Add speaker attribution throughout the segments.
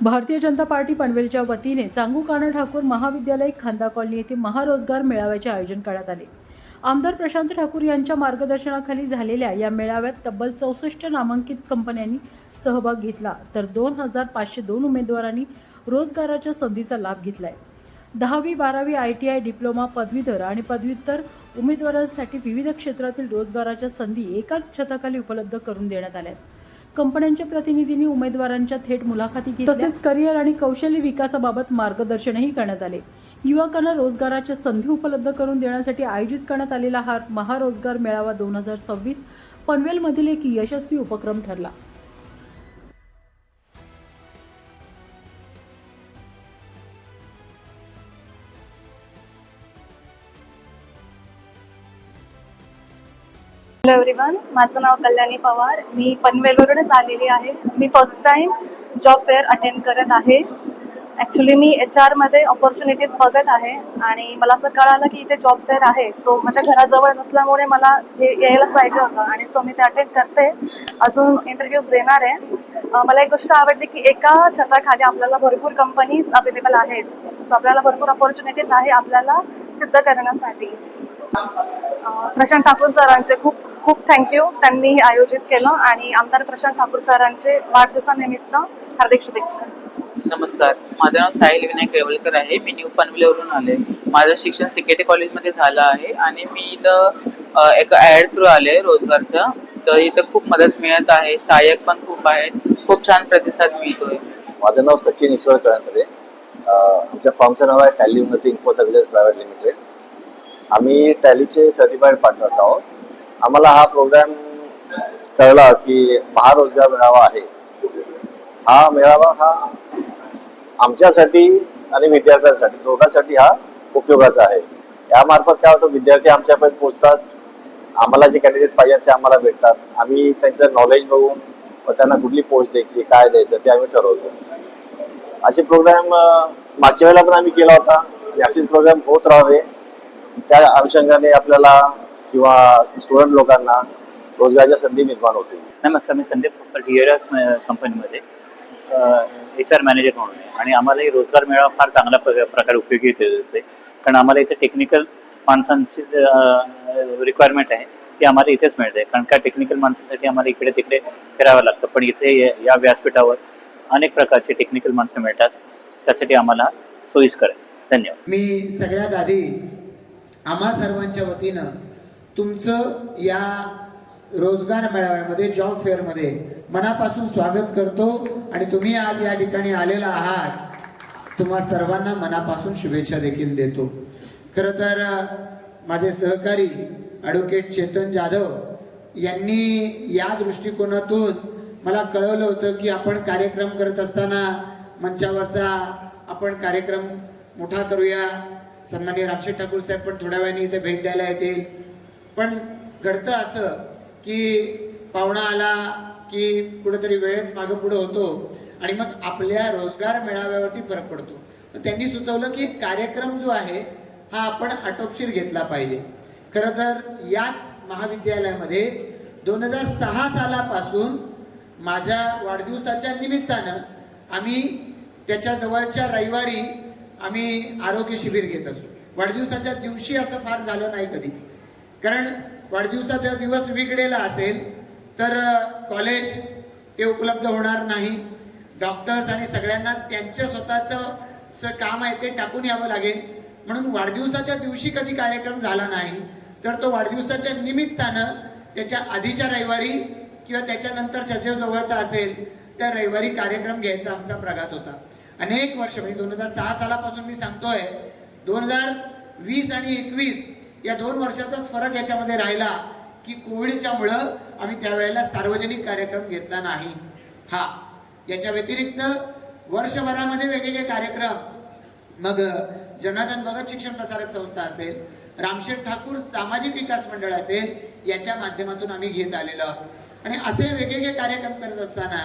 Speaker 1: Bharatiya Janata party पनवेलच्या वतीने चांगुकाना ठाकूर महाविद्यालय खांदा कॉलनी येथे महारोजगार मेळाव्याचे आयोजन करण्यात आले। आमदार प्रशांत ठाकूर यांच्या मार्गदर्शनाखाली झालेल्या या मेळाव्यात तब्बल 64 नामांकित कंपन्यांनी सहभाग घेतला, तर 2502 उमेदवारांनी रोजगाराच्या संधीचा लाभ घेतलाय। 10वी 12वी ITI डिप्लोमा पदवीधर आणि पदव्युत्तर उमेदवारांसाठी विविध क्षेत्रातील रोजगाराच्या संधी एकाच छताखाली उपलब्ध करून देण्यात आल्या। कंपन्यांच्या प्रतिनिधींनी उमेदवारांच्या थेट मुलाखती घेतल्या, तसेच करिअर आणि कौशल्य विकासाबाबत मार्गदर्शनही करण्यात आले। युवकांना रोजगाराच्या संधी उपलब्ध करून देण्यासाठी आयोजित करण्यात आलेला हा महारोजगार मेळावा 2026 पनवेलमधील एक यशस्वी उपक्रम ठरला।
Speaker 2: हॅलो एव्हरीवन, माझं नाव कल्याणी पवार। मी पनवेलवरूनच आलेली आहे। मी first time job fair attend करत आहे। ॲक्च्युली मी HR मध्ये ऑपॉर्च्युनिटीज बघत आहे आणि मला असं कळालं की इथे जॉब फेअर आहे। सो माझ्या घराजवळ नसल्यामुळे मला हे यायलाच पाहिजे होतं आणि सो मी ते अटेंड करते, अजून इंटरव्ह्यूज देणार आहे। मला एक गोष्ट आवडली की एका छताखाली आपल्याला भरपूर कंपनीज अवेलेबल आहेत। सो आपल्याला भरपूर ऑपॉर्च्युनिटीज आहे आपल्याला सिद्ध करण्यासाठी। प्रशांत ठाकूर सरांचे खूप खूप थँक्यू, त्यांनी हे आयोजित केलं आणि आमदार प्रशांत ठाकूर सरांचे वाढदिवसानिमित्त हार्दिक शुभेच्छा।
Speaker 3: नमस्कार, माझं नाव साहिल विनायक रेवलकर आहे। मी न्यू पनवेलवरून आले। माझं शिक्षण CKT कॉलेजमध्ये झालं आहे आणि मी इथं एक ॲड थ्रू आले रोजगारचा। तर इथं खूप मदत मिळत आहे, सहाय्यक पण खूप आहेत, खूप छान प्रतिसाद मिळतोय।
Speaker 4: माझं नाव सचिन ईश्वर कळंतरे। आमच्या फॉर्मचं नाव आहे टॅली उन्नती इन्फो सर्व्हिसेस प्रायव्हेट लिमिटेड। आम्ही टॅलीचे सर्टिफाईड पार्टनर्स आहोत। आम्हाला हा प्रोग्राम कळला की महारोजगार मेळावा आहे। हा मेळावा हा आमच्यासाठी आणि विद्यार्थ्यांसाठी दोघांसाठी हा उपयोगाचा आहे। यामार्फत काय होतं, विद्यार्थी आमच्यापर्यंत पोहोचतात, आम्हाला जे कॅन्डिडेट पाहिजे ते आम्हाला भेटतात। आम्ही त्यांचं नॉलेज बघून व त्यांना कुठली पोस्ट द्यायची, काय द्यायचं ते आम्ही ठरवतो। असे प्रोग्राम मागच्या वेळेला पण आम्ही केला होता आणि असेच प्रोग्राम होत राहावे, त्या अनुषंगाने आपल्याला किंवा स्टुडंट लोकांना रोजगाराच्या संधी निर्माण होतील।
Speaker 5: नमस्कार, मी संदीप DRS कंपनीमध्ये HR मॅनेजर म्हणून आहे आणि आम्हाला हे रोजगार मेळावा फार चांगल्या प्रकारे उपयोगी येते, कारण आम्हाला इथे टेक्निकल माणसांची रिक्वायरमेंट आहे ती आम्हाला इथेच मिळते। कारण का टेक्निकल माणसासाठी आम्हाला इकडे तिकडे फिरावं लागतं, पण इथे या व्यासपीठावर अनेक प्रकारचे टेक्निकल माणसं मिळतात, त्यासाठी आम्हाला सोयीस्कर आहे। धन्यवाद।
Speaker 6: मी सगळ्यात आधी आम्हा सर्वांच्या वतीनं तुमचं या रोजगार मेळाव्यामध्ये जॉब फेअरमध्ये मनापासून स्वागत करतो आणि तुम्ही आज या ठिकाणी आलेला आहात, तुम्हा सर्वांना मनापासून शुभेच्छा देखील देतो। खरं तर माझे सहकारी ॲडव्होकेट चेतन जाधव यांनी या दृष्टिकोनातून मला कळवलं होतं की आपण कार्यक्रम करत असताना मंचावरचा आपण कार्यक्रम मोठा करूया। सन्माननीय रामशेठ ठाकूर साहेब पण थोड्या वेळाने इथे भेट द्यायला येतील। पण घडतं असं की पाहुणा आला की कुठेतरी वेळेत मागं पुढं होतो आणि मग आपल्या रोजगार मेळाव्यावरती फरक पडतो। तर त्यांनी सुचवलं की कार्यक्रम जो आहे हा आपण आटोपशीर घेतला पाहिजे। खरं तर याच महाविद्यालयामध्ये 2006 सालापासून माझ्या वाढदिवसाच्या निमित्तानं आम्ही त्याच्या जवळच्या रविवारी आम्ही आरोग्य शिबिर घेत असतो। वाढदिवसाच्या दिवशी असं फार झालं नाही कधी, कारण वाढदिवसाचा दिवस विगडेला असेल तर कॉलेज ते उपलब्ध होणार नाही, डॉक्टर्स आणि सगळ्यांना त्यांचं स्वतःचं काम आहे ते टाकून यावं लागेल, म्हणून वाढदिवसाच्या दिवशी कधी कार्यक्रम झाला नाही। तर तो वाढदिवसाच्या निमित्तानं त्याच्या आधीच्या रविवारी किंवा त्याच्यानंतरच्या जे जवळचा असेल त्या रविवारी कार्यक्रम घ्यायचा आमचा प्रघात होता। अनेक वर्ष म्हणजे 2006 सालापासून मी सांगतोय, 2020 आणि 21 या 2 वर्षाचाच फरक याच्यामध्ये राहिला की कोविडच्या मुळे आम्ही त्यावेळेला सार्वजनिक कार्यक्रम घेतला नाही। याच्या व्यतिरिक्त वर्षभरामध्ये वेगवेगळे कार्यक्रम, मग जनार्दन भगत शिक्षण प्रसारक संस्था असेल, रामशेठ ठाकूर सामाजिक विकास मंडळ असेल, याच्या माध्यमातून आम्ही घेत आलेलो आहोत। आणि असे वेगवेगळे कार्यक्रम करत असताना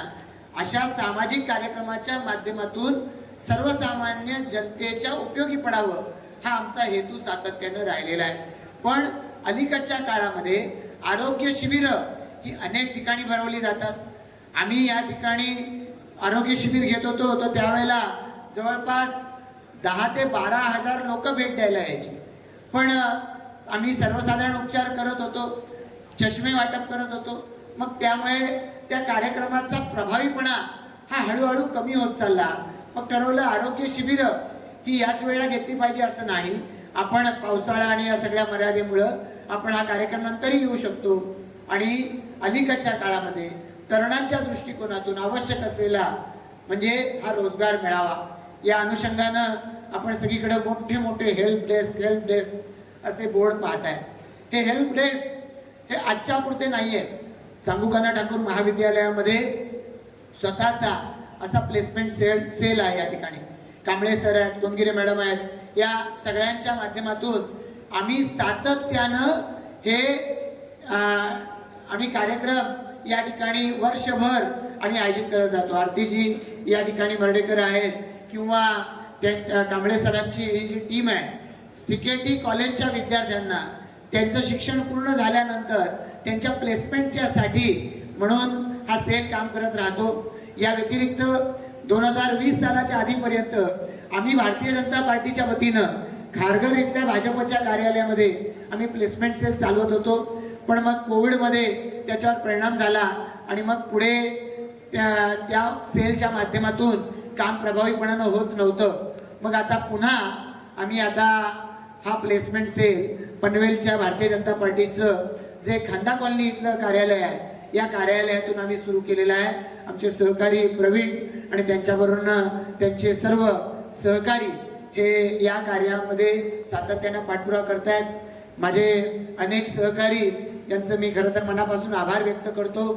Speaker 6: अशा सामाजिक कार्यक्रमाच्या माध्यमातून सर्वसामान्य जनतेच्या उपयोगी पडावं हा आमचा हेतू सातत्याने राहिलेला आहे। पण अलीकडच्या काळामध्ये आरोग्य शिबिर ही अनेक ठिकाणी भरवली जातात। आम्ही या ठिकाणी आरोग्य शिबिर घेत होतो तर त्यावेळेला जवळपास 10 ते 12,000 लोक भेट द्यायला यायची. पण आम्ही सर्वसाधारण उपचार करत होतो, चष्मे वाटप करत होतो. मग त्यामुळे त्या कार्यक्रमाचा प्रभावीपणा हा हळूहळू कमी होत चालला. मग ठरवलं आरोग्य शिबिर ही याच वेळेला घेतली पाहिजे असं नाही. आपण पावसाळा आणि या सगळ्या मर्यादेमुळं आपण हा कार्यक्रम नंतरही घेऊ शकतो. आणि अलीकडच्या काळामध्ये तरुणांच्या दृष्टिकोनातून आवश्यक असलेला म्हणजे हा रोजगार मेळावा, या अनुषंगानं आपण सगळीकडे मोठे मोठे हेल्प डेस्क असे बोर्ड पाहताय. हे हेल्प डेस्क हे आजच्या पुरते नाहीये. चांगुकाना ठाकूर महाविद्यालयामध्ये स्वतःचा असा प्लेसमेंट सेल आहे. या ठिकाणी कांबळे सर आहेत, कोनगिरे मॅडम आहेत, या सगळ्यांच्या माध्यमातून आम्ही सातत्यानं हे आम्ही कार्यक्रम या ठिकाणी वर्षभर आम्ही आयोजित करत जातो. आरतीजी या ठिकाणी मर्डेकर आहेत किंवा त्या कांबळे सरांची ही जी टीम आहे, सिक्युरिटी कॉलेजच्या विद्यार्थ्यांना त्यांचं शिक्षण पूर्ण झाल्यानंतर त्यांच्या प्लेसमेंटच्या साठी म्हणून हा सेल काम करत राहतो. या व्यतिरिक्त 2020 सालाच्या आधीपर्यंत आम्ही भारतीय जनता पार्टीच्या वतीनं खारघर इथल्या भाजपच्या कार्यालयामध्ये आम्ही प्लेसमेंट सेल चालवत होतो. पण मग कोविडमध्ये त्याच्यावर परिणाम झाला आणि मग पुढे त्या सेलच्या माध्यमातून काम प्रभावीपणानं होत नव्हतं. मग आता पुन्हा आम्ही हा प्लेसमेंट सेल पनवेलच्या भारतीय जनता पार्टीचं जे खांदा कॉलनी इथलं कार्यालय आहे, या कार्यालयातून आम्ही सुरू केलेलं आहे. आमचे सहकारी प्रवीण आणि त्यांच्याबरोबर त्यांचे सर्व सहकारी हे या कार्यामध्ये सातत्यानं पाठपुरावा करतायत. माझे अनेक सहकारी यांचं मी खरं तर मनापासून आभार व्यक्त करतो.